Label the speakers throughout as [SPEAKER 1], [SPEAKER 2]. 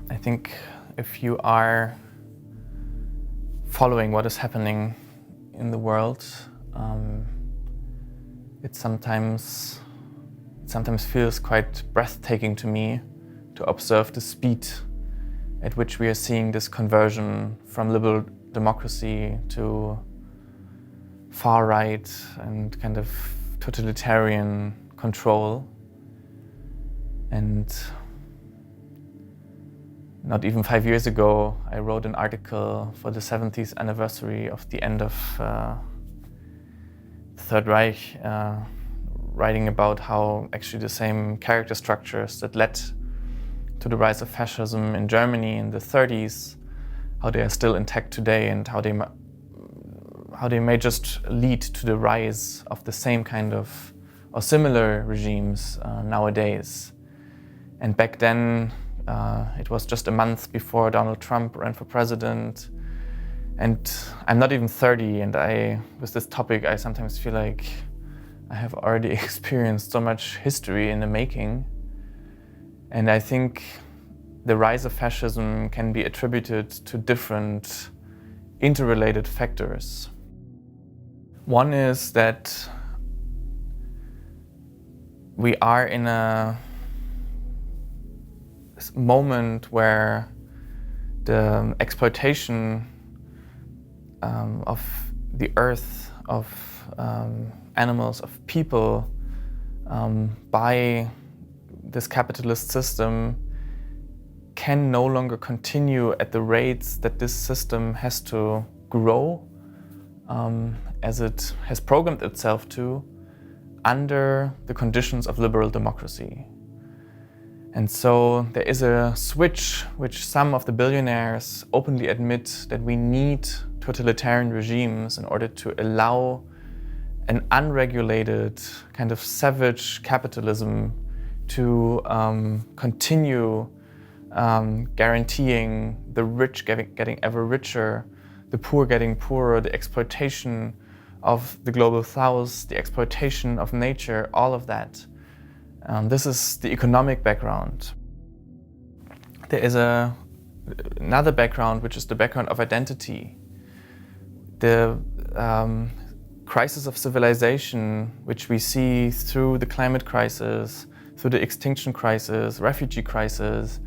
[SPEAKER 1] I think if you are following what is happening in the world, it sometimes feels quite breathtaking to me to observe the speed at which we are seeing this conversion from liberal democracy to far right and kind of totalitarian control. And not even 5 years ago, I wrote an article for the 70th anniversary of the end of the Third Reich, writing about how actually the same character structures that led to the rise of fascism in Germany in the 30s, how they are still intact today, and how they may just lead to the rise of the same kind of or similar regimes nowadays. And back then, it was just a month before Donald Trump ran for president. And I'm not even 30, and with this topic, I sometimes feel like I have already experienced so much history in the making. And I think the rise of fascism can be attributed to different interrelated factors. One is that we are in a moment where the exploitation of the earth, of animals, of people by this capitalist system can no longer continue at the rates that this system has to grow as it has programmed itself to under the conditions of liberal democracy. And so there is a switch which some of the billionaires openly admit that we need totalitarian regimes in order to allow an unregulated kind of savage capitalism to continue guaranteeing the rich getting ever richer, the poor getting poorer, the exploitation of the global south, the exploitation of nature, all of that. This is the economic background. There is another background, which is the background of identity. The crisis of civilization, which we see through the climate crisis, through the extinction crisis, refugee crisis,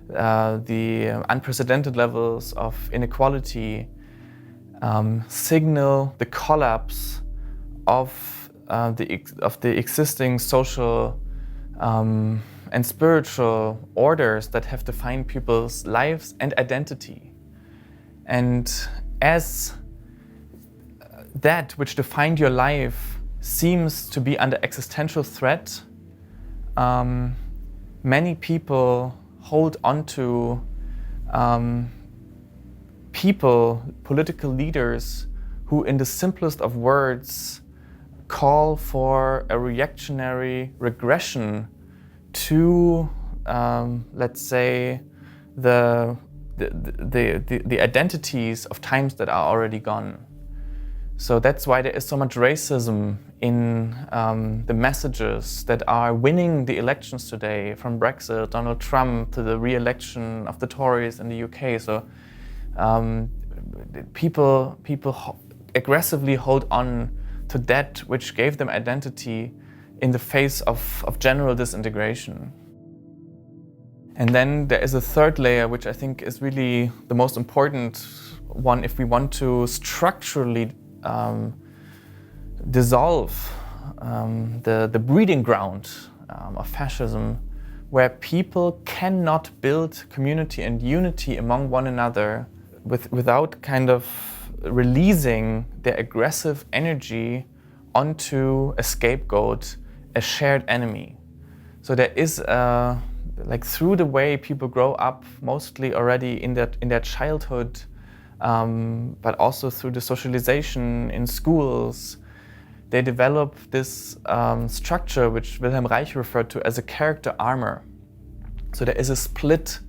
[SPEAKER 1] the unprecedented levels of inequality, signal the collapse of the existing social and spiritual orders that have defined people's lives and identity. And as that which defined your life seems to be under existential threat, many people hold on to political leaders who, in the simplest of words, call for a reactionary regression to, let's say, the identities of times that are already gone. So that's why there is so much racism in the messages that are winning the elections today, from Brexit, Donald Trump, to the re-election of the Tories in the UK. So people aggressively hold on to that which gave them identity in the face of general disintegration. And then there is a third layer, which I think is really the most important one if we want to structurally dissolve the breeding ground of fascism, where people cannot build community and unity among one another without kind of releasing their aggressive energy onto a scapegoat, a shared enemy. So there is through the way people grow up, mostly already in their childhood, but also through the socialization in schools, they develop this structure which Wilhelm Reich referred to as a character armor. So there is a split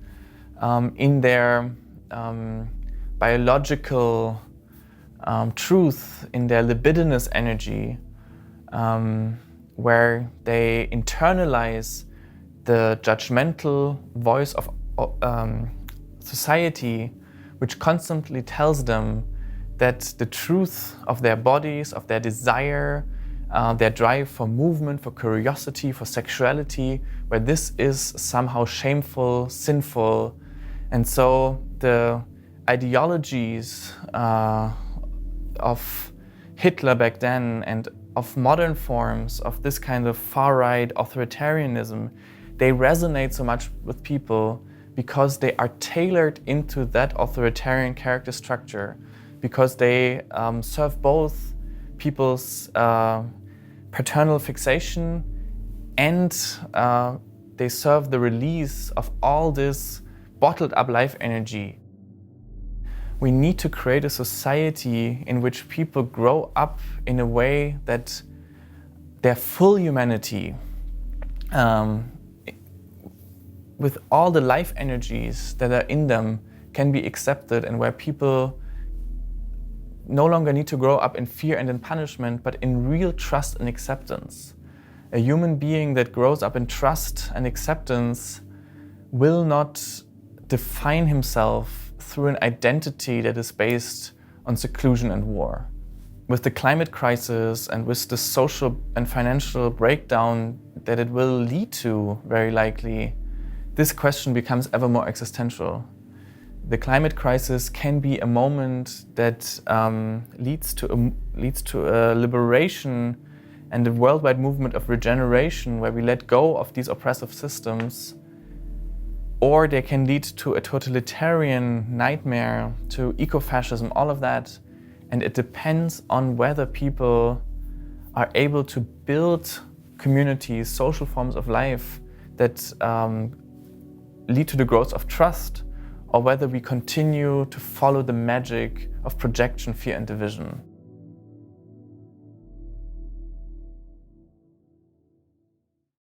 [SPEAKER 1] in their biological truth, in their libidinous energy, where they internalize the judgmental voice society which constantly tells them that the truth of their bodies, of their desire, their drive for movement, for curiosity, for sexuality, where this is somehow shameful, sinful. And so the ideologies of Hitler back then and of modern forms of this kind of far-right authoritarianism, they resonate so much with people because they are tailored into that authoritarian character structure, because they serve both people's paternal fixation and they serve the release of all this bottled up life energy. We need to create a society in which people grow up in a way that their full humanity, with all the life energies that are in them, can be accepted, and where people no longer need to grow up in fear and in punishment, but in real trust and acceptance. A human being that grows up in trust and acceptance will not define himself through an identity that is based on seclusion and war. With the climate crisis and with the social and financial breakdown that it will lead to, very likely, this question becomes ever more existential. The climate crisis can be a moment that leads to a liberation and a worldwide movement of regeneration where we let go of these oppressive systems, or they can lead to a totalitarian nightmare, to eco-fascism, all of that. And it depends on whether people are able to build communities, social forms of life that lead to the growth of trust, or whether we continue to follow the magic of projection, fear, and division.